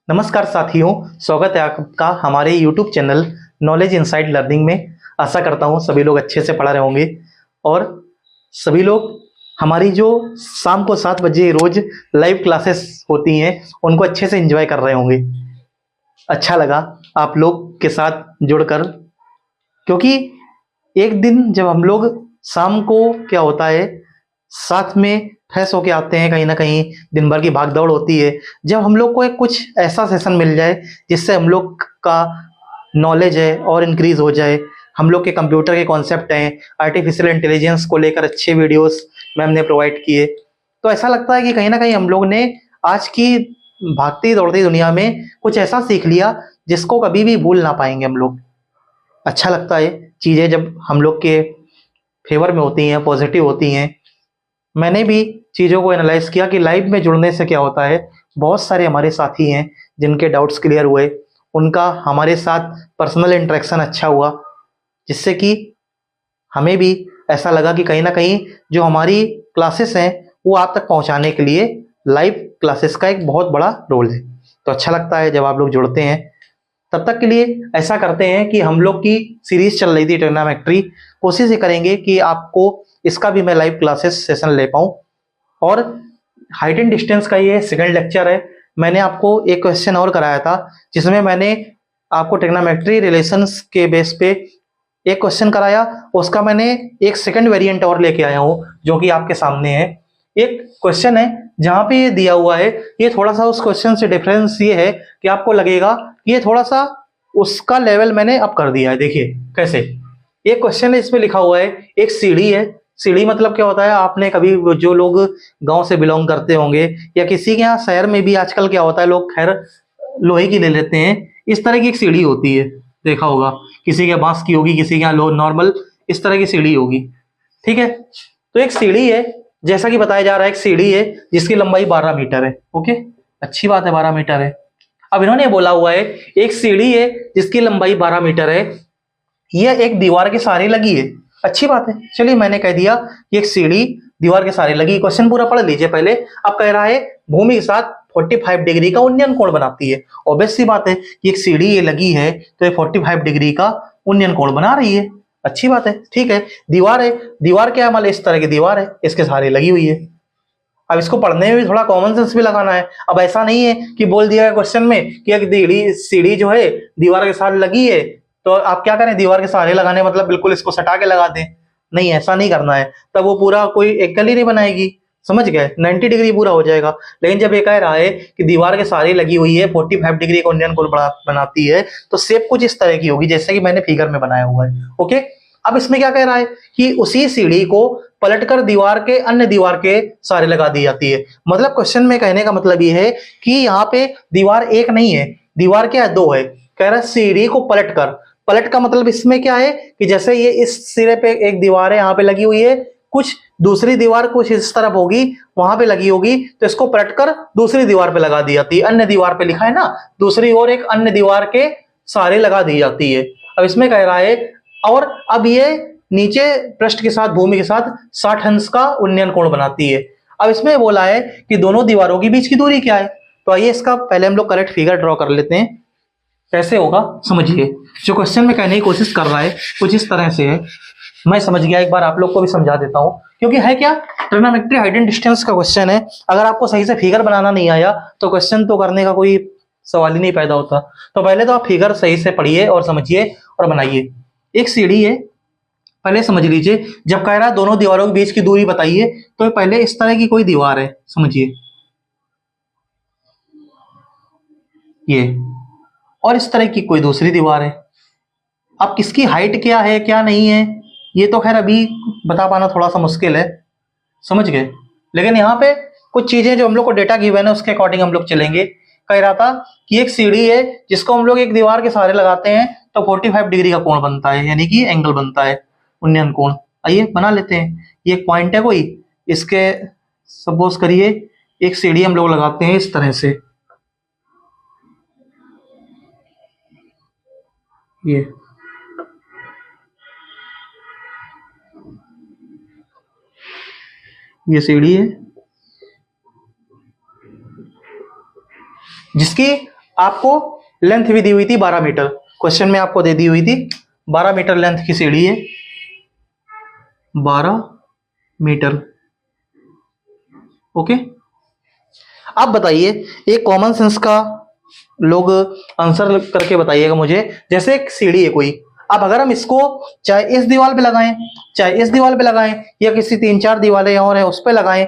नमस्कार साथियों, स्वागत है आपका हमारे YouTube channel knowledge inside learning में। आशा करता हूँ सभी लोग अच्छे से पढ़ रहे होंगे और सभी लोग हमारी जो शाम को 7 बजे रोज लाइव क्लासेस होती हैं उनको अच्छे से एंजॉय कर रहे होंगे। अच्छा लगा आप लोग के साथ जुड़कर, क्योंकि एक दिन जब हम लोग शाम को क्या होता है साथ में फ्रेश होके आते हैं, कहीं ना कहीं दिन भर की भाग दौड़ होती है। जब हम लोग को एक कुछ ऐसा सेशन मिल जाए जिससे हम लोग का नॉलेज है और इंक्रीज हो जाए, हम लोग के कंप्यूटर के कॉन्सेप्ट हैं, आर्टिफिशियल इंटेलिजेंस को लेकर अच्छे वीडियोस मैम ने प्रोवाइड किए, तो ऐसा लगता है कि कहीं ना कहीं हम लोग ने आज की भागती दौड़ती दुनिया में कुछ ऐसा सीख लिया जिसको कभी भी भूल ना पाएंगे हम लोग। अच्छा लगता है चीज़ें जब हम लोग के फेवर में होती हैं, पॉजिटिव होती हैं। मैंने भी चीज़ों को एनालाइज किया कि लाइव में जुड़ने से क्या होता है। बहुत सारे हमारे साथी हैं जिनके डाउट्स क्लियर हुए, उनका हमारे साथ पर्सनल इंटरेक्शन अच्छा हुआ, जिससे कि हमें भी ऐसा लगा कि कहीं ना कहीं जो हमारी क्लासेस हैं वो आप तक पहुंचाने के लिए लाइव क्लासेस का एक बहुत बड़ा रोल है। तो अच्छा लगता है जब आप लोग जुड़ते हैं। तब तक के लिए ऐसा करते हैं कि हम लोग की सीरीज चल रही थी ट्रिग्नोमेट्री, कोशिश ये करेंगे कि आपको इसका भी मैं लाइव क्लासेस सेशन ले पाऊँ। और हाइट एंड डिस्टेंस का ये सेकंड लेक्चर है। मैंने आपको एक क्वेश्चन और कराया था जिसमें मैंने आपको ट्रिग्नोमेट्री रिलेशंस के बेस पे एक क्वेश्चन कराया, उसका मैंने एक सेकंड वेरिएंट और लेके आया हूँ जो कि आपके सामने है। एक क्वेश्चन है जहां पे ये दिया हुआ है, ये थोड़ा सा उस क्वेश्चन से डिफरेंस ये है कि आपको लगेगा कि ये थोड़ा सा उसका लेवल मैंने अप कर दिया है। देखिए कैसे। एक क्वेश्चन है, इसमें लिखा हुआ है एक सीढ़ी है। सीढ़ी मतलब क्या होता है, आपने कभी जो लोग गांव से बिलोंग करते होंगे या किसी के यहाँ शहर में भी आजकल क्या होता है, लोग खैर लोहे की ले लेते हैं, इस तरह की एक सीढ़ी होती है, देखा होगा। किसी के बांस की होगी, किसी के यहाँ लो नॉर्मल इस तरह की सीढ़ी होगी। ठीक है, तो एक सीढ़ी है, जैसा कि बताया जा रहा है एक सीढ़ी है जिसकी लंबाई 12 मीटर है। ओके, अच्छी बात है, 12 मीटर है। अब इन्होंने बोला हुआ है एक सीढ़ी है जिसकी लंबाई 12 मीटर है, यह एक दीवार के सहारे लगी है। अच्छी बात है, चलिए मैंने कह दिया कि एक सीढ़ी दीवार के सहारे लगी। क्वेश्चन पूरा पढ़ लीजिए पहले। अब कह रहा है भूमि के साथ 45 डिग्री का उन्नयन कोण बनाती है। ऑब्वियस सी बात है कि एक सीढ़ी ये लगी है तो ये 45 डिग्री का उन्नयन कोण बना रही है। अच्छी बात है, ठीक है। दीवार है, दीवार क्या है, मतलब इस तरह की दीवार है, इसके सहारे लगी हुई है। अब इसको पढ़ने में भी थोड़ा कॉमन सेंस भी लगाना है। अब ऐसा नहीं है कि बोल दिया है क्वेश्चन में कि एक सीढ़ी जो है दीवार के साथ लगी है तो आप क्या करें, दीवार के सहारे लगाने मतलब बिल्कुल इसको सटा के लगा दें। नहीं, ऐसा नहीं करना है, तब वो पूरा कोई एंगल ही नहीं बनाएगी। समझ गए, 90 डिग्री पूरा हो जाएगा। लेकिन जब ये कह रहा है कि दीवार के सहारे लगी हुई है, 45 डिग्री का उन्नयन कोण बनाती है, तो शेप कुछ इस तरह की होगी जैसे कि मैंने फिगर में बनाया हुआ है। ओके, अब इसमें क्या कह रहा है कि उसी सीढ़ी को पलटकर दीवार के अन्य दीवार के सहारे लगा दी जाती है। मतलब क्वेश्चन में कहने का मतलब ये है कि यहाँ पे दीवार एक नहीं है, दीवार क्या है, दो है। कह रहा है सीढ़ी को पलटकर। पलट का मतलब इसमें क्या है कि जैसे ये इस सिरे पे एक दीवार है यहाँ पे लगी हुई है, कुछ दूसरी दीवार कुछ इस तरफ होगी वहां पे लगी होगी, तो इसको पलटकर दूसरी दीवार पे लगा दी जाती है। अन्य दीवार पे लिखा है ना, दूसरी ओर एक अन्य दीवार के सहारे लगा दी जाती है। अब इसमें कह रहा है और अब ये नीचे पृष्ठ के साथ भूमि के साथ 60 अंश का उन्नयन कोण बनाती है। अब इसमें बोला है कि दोनों दीवारों के बीच की दूरी क्या है। तो आइए इसका पहले हम लोग करेक्ट फिगर ड्रॉ कर लेते हैं। कैसे होगा समझिए। जो क्वेश्चन में कहने की कोशिश कर रहा है कुछ इस तरह से है। मैं समझ गया, एक बार आप लोग को भी समझा देता हूं, क्योंकि है क्या, ट्रिग्नोमेट्री हाइट एंड डिस्टेंस का क्वेश्चन है। अगर आपको सही से फिगर बनाना नहीं आया तो क्वेश्चन तो करने का कोई सवाल ही नहीं पैदा होता। तो पहले तो आप फिगर सही से पढ़िए और समझिए और बनाइए। एक सीढ़ी है, पहले समझ लीजिए। जब कह रहा है दोनों दीवारों के बीच की दूरी बताइए, तो पहले इस तरह की कोई दीवार है, समझिए ये, और इस तरह की कोई दूसरी दीवार है। अब किसकी हाइट क्या है क्या नहीं है ये तो खैर अभी बता पाना थोड़ा सा मुश्किल है, समझ गए। लेकिन यहाँ पे कुछ चीजें जो हम लोग को डेटा गिवन है उसके अकॉर्डिंग हम लोग चलेंगे। कह रहा था कि एक सीढ़ी है जिसको हम लोग एक दीवार के सहारे लगाते हैं तो 45 डिग्री का कोण बनता है, यानी कि एंगल बनता है, उन्नयन कोण। आइए बना लेते हैं। ये एक पॉइंट है कोई, इसके सपोज करिए एक सीढ़ी हम लोग लगाते हैं इस तरह से, ये सीढ़ी है जिसकी आपको लेंथ भी दी हुई थी 12 मीटर, क्वेश्चन में आपको दे दी हुई थी 12 मीटर लेंथ की सीढ़ी है, 12 मीटर। ओके, आप बताइए एक कॉमन सेंस का लोग आंसर करके बताइएगा मुझे। जैसे एक सीढ़ी है कोई, अब अगर हम इसको चाहे इस दीवार पे लगाएं, चाहे इस दीवार पे लगाएं, या किसी 3-4 दीवारें और हैं उस पे लगाएं,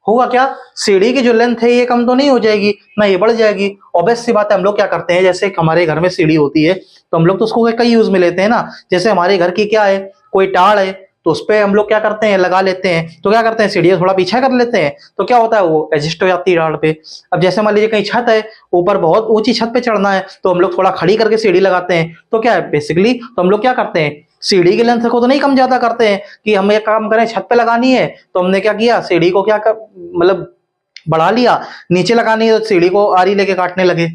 होगा क्या, सीढ़ी की जो लेंथ है ये कम तो नहीं हो जाएगी ना, ये बढ़ जाएगी। ऑब्वियस सी बात है, हम लोग क्या करते हैं, जैसे हमारे घर में सीढ़ी होती है तो हम लोग तो उसको कई यूज में लेते हैं ना। जैसे हमारे घर की क्या है, कोई टाड़ है तो उस पे हम लोग क्या करते हैं, लगा लेते हैं, तो क्या करते हैं सीढ़ी थोड़ा पीछे कर लेते हैं, तो क्या होता है वो एडजस्ट हो जाती है टाड़ पे। अब जैसे मान लीजिए कहीं छत है, ऊपर बहुत ऊंची छत पे चढ़ना है, तो हम लोग थोड़ा खड़ी करके सीढ़ी लगाते हैं, तो क्या है बेसिकली, तो हम लोग क्या करते हैं, सीढ़ी की लेंथ को तो नहीं कम ज्यादा करते हैं कि हम एक काम करें छत पे लगानी है तो हमने क्या किया, सीढ़ी को क्या कर, मतलब बढ़ा लिया, नीचे लगानी है तो सीढ़ी को आरी लेके काटने लगे।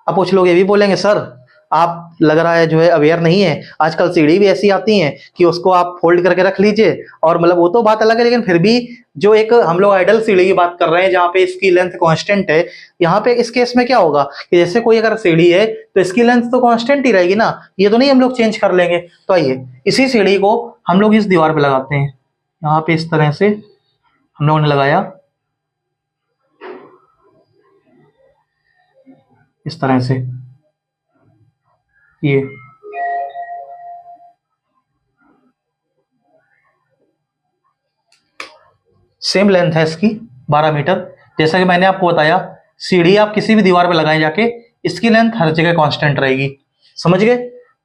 अब कुछ लोग ये भी बोलेंगे सर आप लग रहा है जो है अवेयर नहीं है, आजकल सीढ़ी भी ऐसी आती हैं कि उसको आप फोल्ड करके रख लीजिए, और मतलब वो तो बात अलग है, लेकिन फिर भी जो एक हम लोग आइडल सीढ़ी की बात कर रहे हैं जहाँ पे इसकी लेंथ कांस्टेंट है, यहाँ पे इस केस में क्या होगा कि जैसे कोई अगर सीढ़ी है तो इसकी लेंथ तो कांस्टेंट ही रहेगी ना, ये तो नहीं हम लोग चेंज कर लेंगे। तो आइए इसी सीढ़ी को हम लोग इस दीवार पे लगाते हैं, यहाँ पे इस तरह से हम लोगों ने लगाया, इस तरह से, ये सेम लेंथ है इसकी 12 मीटर। जैसा कि मैंने आपको बताया सीढ़ी आप किसी भी दीवार पे लगाए जाके, इसकी लेंथ हर जगह कांस्टेंट रहेगी, समझ गए।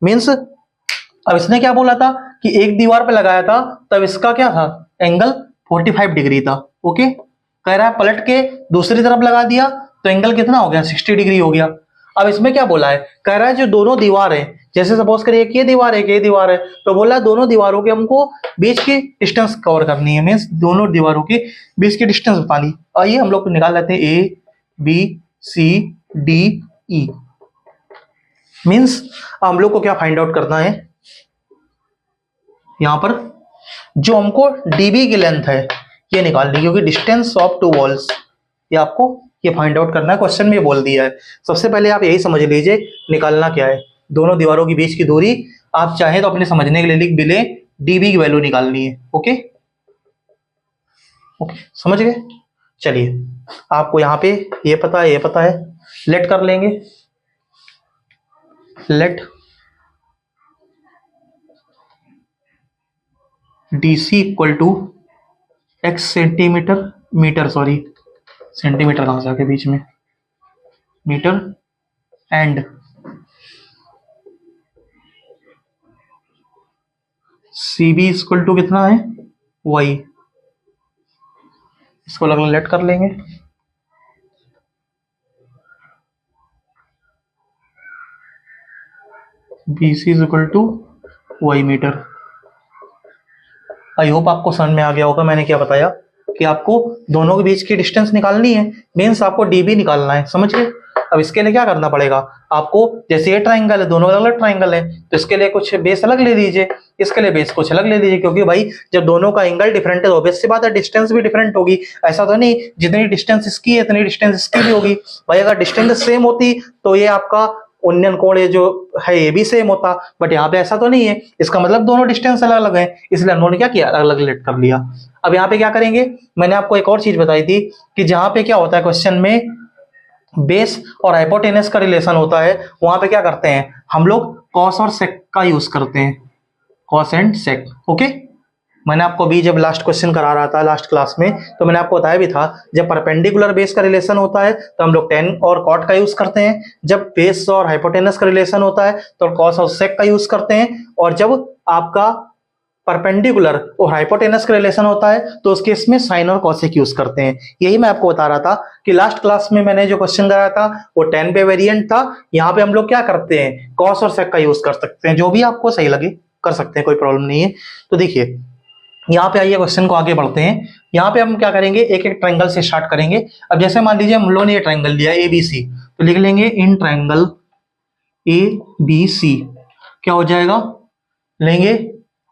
मींस अब इसने क्या बोला था कि एक दीवार पे लगाया था तब इसका क्या था, एंगल 45 डिग्री था। ओके, कह रहा है पलट के दूसरी तरफ लगा दिया तो एंगल कितना हो गया, 60 डिग्री हो गया। अब इसमें क्या बोला है, कह रहा है जो दोनों दीवार है, जैसे सपोज करिए एक ये दीवार है, एक ये दीवार है, तो बोला दोनों दीवारों के हमको बीच की डिस्टेंस कवर करनी है, मीन्स दोनों दीवारों की बीच की डिस्टेंस बतानी। आइए हम लोग निकाल लेते हैं A B C D E. Means हम लोग को क्या फाइंड आउट करना है, यहां पर जो हमको डीबी की लेंथ है ये निकालनी है, क्योंकि डिस्टेंस ऑफ टू वॉल्स ये आपको ये फाइंड आउट करना है, क्वेश्चन में बोल दिया है। सबसे पहले आप यही समझ लीजिए निकालना क्या है, दोनों दीवारों के बीच की दूरी, आप चाहे तो अपने समझने के लिए लिख भी लें, डीबी की वैल्यू निकालनी है। ओके ओके, समझ गए। चलिए आपको यहाँ पे ये पता है, ये पता है, लेट कर लेंगे, let DC equal to x centimeter, meter sorry, centimeter कहां से आके बीच में, meter, and CB equal to कितना है, Y। इसको अलग लेट कर लेंगे, BC equal to Y meter. I hope आपको समझ में आ गया होगा मैंने क्या बताया, कि आपको दोनों के बीच की डिस्टेंस निकालनी है, मीन्स आपको डीबी निकालना है, समझ गए। अब इसके लिए क्या करना पड़ेगा आपको, जैसे ये ट्राइंगल है, दोनों अलग अलग ट्राइंगल है, तो इसके लिए कुछ बेस अलग ले लीजिए, इसके लिए बेस कुछ अलग ले लीजिए, क्योंकि भाई जब दोनों का एंगल डिफरेंट है तो ऑब्वियस सी बात है डिस्टेंस भी डिफरेंट होगी। ऐसा तो नहीं जितनी डिस्टेंस इसकी है इतनी डिस्टेंस इसकी भी होगी, भाई अगर डिस्टेंस सेम होती तो ये आपका उन्नयन कोण ये जो है ये भी सेम होता, बट यहाँ पे ऐसा तो नहीं है, इसका मतलब दोनों डिस्टेंस अलग अलग है, इसलिए उन्होंने क्या किया, अलग अलग लेट कर लिया। अब यहाँ पे क्या करेंगे, मैंने आपको एक और चीज बताई थी कि जहां पे क्या होता है क्वेश्चन में बेस और हाइपोटेनस का रिलेशन होता है, वहां पे क्या करते हैं हम लोग कॉस और सेक का यूज करते हैं, कॉस एंड सेक। ओके, मैंने आपको भी जब लास्ट क्वेश्चन करा रहा था लास्ट क्लास में, तो मैंने आपको बताया भी था जब परपेंडिकुलर बेस का रिलेशन होता है तो हम लोग टेन और कॉट का यूज करते हैं, जब बेस और हाइपोटेनस का रिलेशन होता है तो कॉस और सेक का यूज करते हैं, और जब आपका परपेंडिकुलर और हाइपोटेनस का रिलेशन होता है तो उस केस में साइन और कॉसेक यूज करते हैं। यही मैं आपको बता रहा था कि लास्ट क्लास में मैंने जो क्वेश्चन कराया था वो 10 पे वेरिएंट था, यहाँ पे हम लोग क्या करते हैं कॉस और सेक का यूज कर सकते हैं, जो भी आपको सही लगे कर सकते हैं, कोई प्रॉब्लम नहीं है। तो देखिए यहाँ पे आइए क्वेश्चन को आगे बढ़ते हैं। यहाँ पे हम क्या करेंगे, एक एक ट्रायंगल से स्टार्ट करेंगे। अब जैसे मान लीजिए हम लोगों ने ये ट्रायंगल लिया ABC, तो लिख लेंगे इन ट्रायंगल ABC क्या हो जाएगा, लेंगे।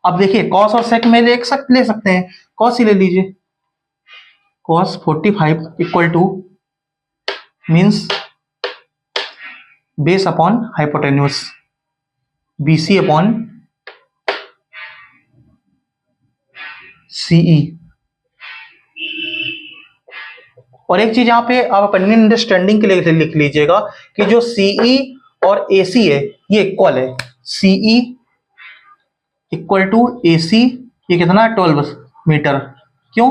अब देखिए कॉस और सेक में ले सकते हैं, कॉस ही ले लीजिए, cos 45 equal two means base upon hypotenuse, BC upon CE। और एक चीज यहाँ पे आप अपनी अंडरस्टैंडिंग के लिए लिख लीजिएगा कि जो CE और AC है ये इक्वल है। CE इक्वल टू AC, ये कितना 12 मीटर। क्यों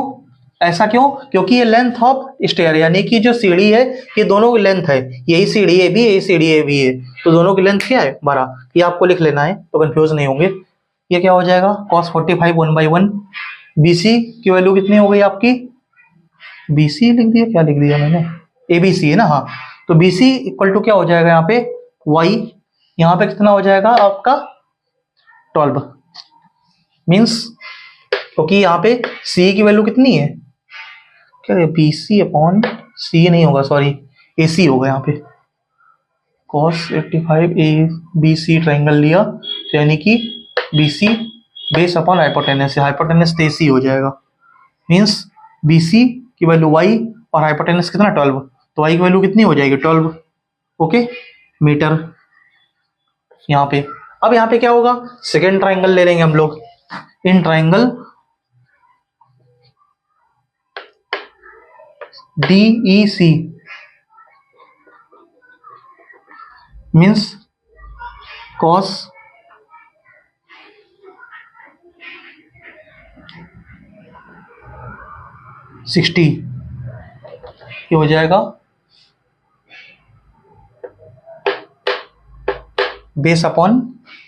ऐसा क्यों? क्योंकि ये लेंथ ऑफ स्टेयर, यानी कि जो सीढ़ी है ये दोनों की लेंथ है, यही सीढ़ी ए भी, यही सीढ़ी ए भी है, तो दोनों की लेंथ क्या है 12। ये आपको लिख लेना है तो कंफ्यूज नहीं होंगे। ये क्या हो जाएगा cos 45 1/1। BC की वैल्यू कितनी हो गई आपकी, BC लिख दिया, क्या लिख दिया मैंने, ABC है ना, हाँ। तो BC इक्वल टू क्या हो जाएगा यहाँ पे Y, यहाँ पे कितना हो जाएगा आपका 12 मीन्स, क्योंकि यहाँ पे C की वैल्यू कितनी है, क्या है BC अपॉन C नहीं होगा, सॉरी AC होगा यहाँ पे। cos 85 ABC ट्राइंगल लिया तो यानी कि BC बेस अपॉन हाइपोटेनस है, हाइपोटेनस तो AC हो जाएगा। मीन्स BC की वैल्यू Y और हाइपोटेनस कितना 12, तो Y की वैल्यू कितनी हो जाएगी 12, ओके मीटर यहाँ पे। अब यहाँ पे क्या होगा, सेकेंड ट्राइंगल ले लेंगे हम लोग। In triangle DEC means cos 60 ये हो जाएगा बेस अपॉन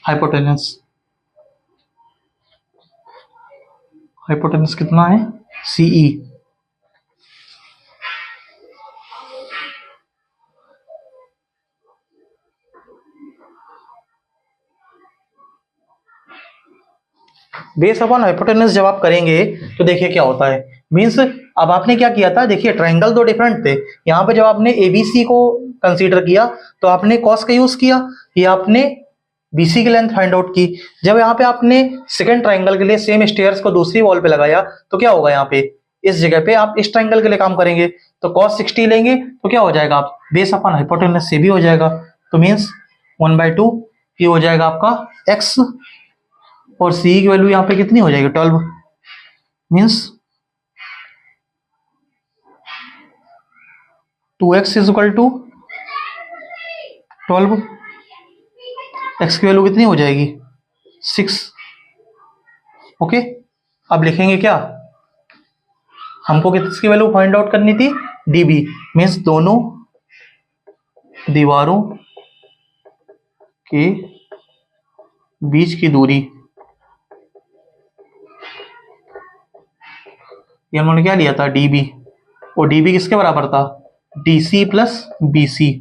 हाइपोटेनस। हाइपोटेनस कितना है CE। बेस अपॉन हाइपोटेनस जब आप करेंगे तो देखिए क्या होता है, मीन्स अब आपने क्या किया था, देखिए ट्राइंगल दो डिफरेंट थे। यहाँ पे जब आपने ABC को कंसीडर किया तो आपने cos का यूज किया, ये आपने BC की लेंथ फाइंड आउट की। जब यहाँ पे आपने सेकंड ट्राइंगल के लिए सेम स्टेयर्स को दूसरी वॉल पे लगाया तो क्या होगा, यहाँ पे इस जगह पे आप इस ट्राइंगल के लिए काम करेंगे तो cos 60 लेंगे तो क्या हो जाएगा, आप बेस अपॉन हाइपोटेनस से भी हो जाएगा, तो मीन्स 1/2 ये हो जाएगा आपका x, और C की वैल्यू यहाँ पे कितनी हो जाएगी 12 means 2x is equal to 12, x की वैल्यू कितनी हो जाएगी 6, ओके। अब लिखेंगे क्या, हमको किसकी वैल्यू फाइंड आउट करनी थी DB मीन्स दोनों दीवारों के बीच की दूरी, ये हमने क्या लिया था DB, और DB किसके बराबर था DC प्लस BC।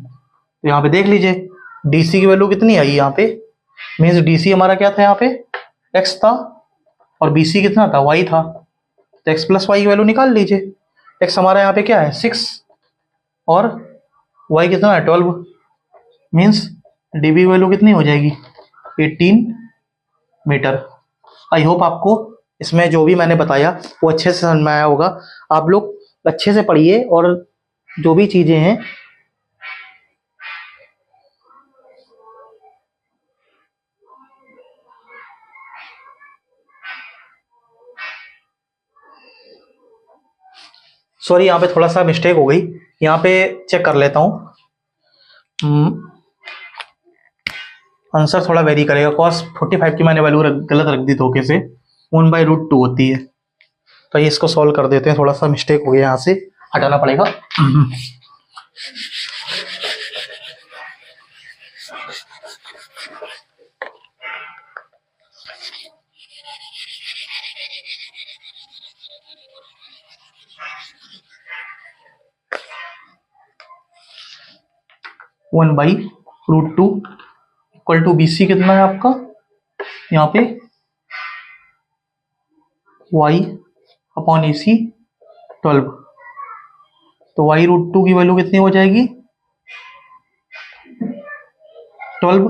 तो यहाँ पे देख लीजिए DC की वैल्यू कितनी आई यहाँ पे, मीन्स DC हमारा क्या था यहाँ पे x था और BC कितना था y था, तो x प्लस वाई की वैल्यू निकाल लीजिए। x हमारा यहाँ पे क्या है 6 और y कितना है 12 मीन्स DB की वैल्यू कितनी हो जाएगी 18 मीटर। आई होप आपको इसमें जो भी मैंने बताया वो अच्छे से समझ में आया होगा। आप लोग अच्छे से पढ़िए और जो भी चीजें हैं सॉरी यहाँ पे थोड़ा सा मिस्टेक हो गई, यहाँ पे चेक कर लेता हूँ। आंसर थोड़ा वेरी करेगा, cos 45 की मैंने वैल्यू गलत रख दी धोखे से, 1/√2 होती है। तो ये इसको सॉल्व कर देते हैं, थोड़ा सा मिस्टेक हो गया, यहाँ से हटाना पड़ेगा। One by root two equal to BC कितना है आपका यहाँ पे y अपॉन AC 12, तो y√2 की वैल्यू कितनी हो जाएगी 12,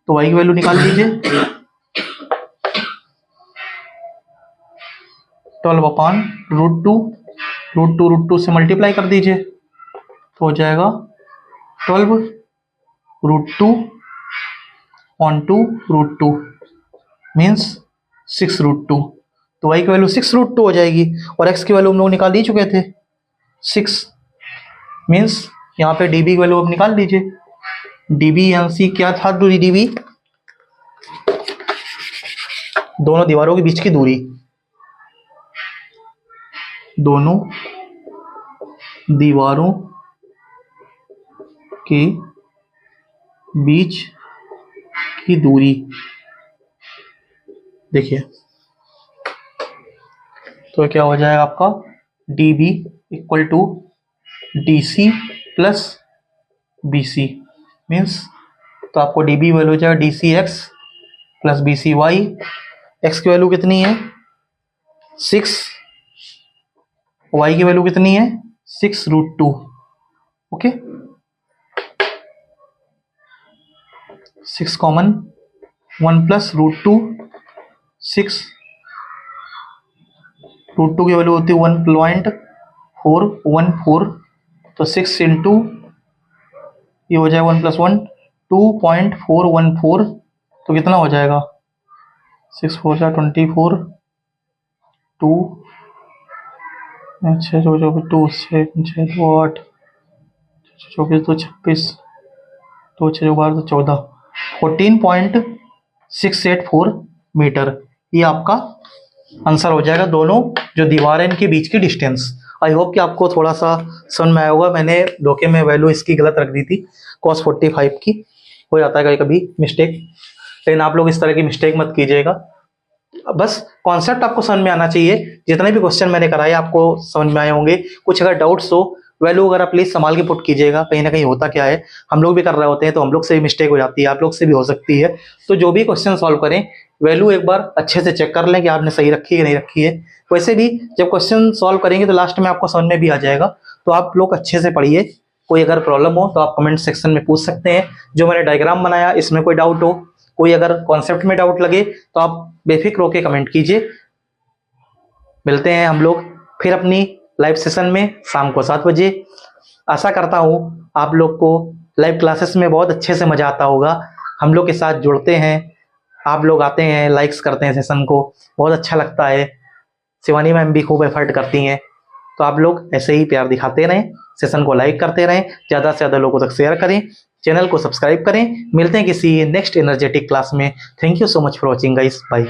तो y की वैल्यू निकाल लीजिए 12 अपॉन √2 से मल्टीप्लाई कर दीजिए तो हो जाएगा 12 √2 ऑन टू √2 मीन्स 6√2। तो y की वैल्यू 6√2 हो जाएगी और x की वैल्यू हम लोग निकाल ही चुके थे 6 मीन्स यहाँ पे dB की वैल्यू अब निकाल लीजिए। dB यानी क्या था dB? दोनों दीवारों के बीच की दूरी, दोनों दीवारों के बीच की दूरी। देखिए तो क्या हो जाएगा आपका dB equal to DC plus BC means तो आपको dB वैल्यू हो जाएगा DCX प्लस BCY। x की वैल्यू कितनी है 6, y की वैल्यू कितनी है 6√2। ओके 6 कॉमन 1 प्लस √2 6 √2 की वैल्यू होती है 1.414 तो 6 इंटू ये हो जाएगा 1 प्लस 1 2.414 तो कितना हो जाएगा 6 4 24 2 6 2 2 6 6 2 8 24 2 26 2 6 12 14 14.684 मीटर। ये आपका आंसर हो जाएगा दोनों जो दीवार है इनके बीच की डिस्टेंस। आई होप कि आपको थोड़ा सा समझ में आया होगा। मैंने धोखे में वैल्यू इसकी गलत रख दी थी cos 45 की, हो जाता है कभी कभी मिस्टेक, लेकिन आप लोग इस तरह की मिस्टेक मत कीजिएगा। बस कॉन्सेप्ट आपको समझ में आना चाहिए। जितने भी क्वेश्चन मैंने कराए आपको समझ में आए होंगे। कुछ अगर डाउट्स हो वैल्यू वगैरह प्लीज संभाल के पुट कीजिएगा। कहीं ना कहीं होता क्या है हम लोग भी कर रहे होते हैं तो हम लोग से भी मिस्टेक हो जाती है, आप लोग से भी हो सकती है। तो जो भी क्वेश्चन सॉल्व करें वैल्यू एक बार अच्छे से चेक कर लें कि आपने सही रखी है कि नहीं रखी है। वैसे भी जब क्वेश्चन सॉल्व करेंगे तो लास्ट में आपको समझ में भी आ जाएगा। तो आप लोग अच्छे से पढ़िए। कोई अगर प्रॉब्लम हो तो आप कमेंट सेक्शन में पूछ सकते हैं। जो मैंने डायग्राम बनाया इसमें कोई डाउट हो, कोई अगर कॉन्सेप्ट में डाउट लगे तो आप बेफिक्र होकर कमेंट कीजिए। मिलते हैं हम लोग फिर अपनी लाइव सेशन में शाम को 7 बजे। आशा करता हूँ आप लोग को लाइव क्लासेस में बहुत अच्छे से मजा आता होगा। हम लोग के साथ जुड़ते हैं, आप लोग आते हैं, लाइक्स करते हैं सेशन को, बहुत अच्छा लगता है। शिवानी मैम भी खूब एफर्ट करती हैं। तो आप लोग ऐसे ही प्यार दिखाते रहें, सेशन को लाइक करते रहें, ज़्यादा से ज़्यादा लोगों तक शेयर करें, चैनल को सब्सक्राइब करें। मिलते हैं किसी नेक्स्ट एनर्जेटिक क्लास में। Thank you so much for watching guys, bye.